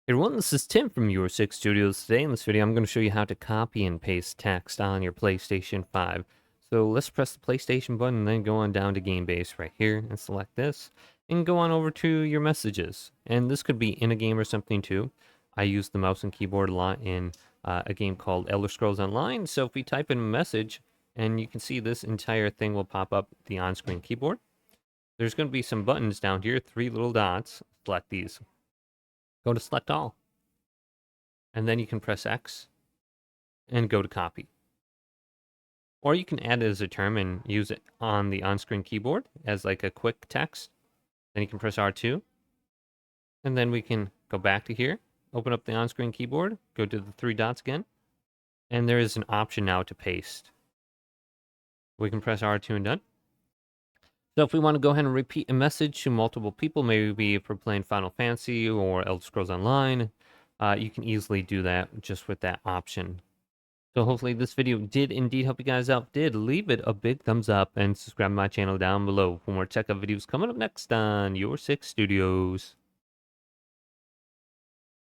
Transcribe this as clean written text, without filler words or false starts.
Hey everyone, this is Tim from Your Six Studios. Today in this video, I'm going to show you how to copy and paste text on your PlayStation 5. So let's press the PlayStation button and then go on down to Game Base right here and select this. And go on over to your messages. And this could be in a game or something too. I use the mouse and keyboard a lot in a game called Elder Scrolls Online. So if we type in a message, and you can see this entire thing will pop up the on-screen keyboard. There's going to be some buttons down here, 3 little dots. Select these. Go to select all. And then you can press X and go to copy. Or you can add it as a term and use it on the on-screen keyboard as like a quick text. Then you can press R2. And then we can go back to here, open up the on-screen keyboard, go to the 3 dots again. And there is an option now to paste. We can press R2 and done. So if we want to go ahead and repeat a message to multiple people, maybe if we're playing Final Fantasy or Elder Scrolls Online, you can easily do that just with that option. So hopefully this video did indeed help you guys out. Did leave it a big thumbs up and subscribe to my channel down below for more tech videos coming up next on Your Six Studios.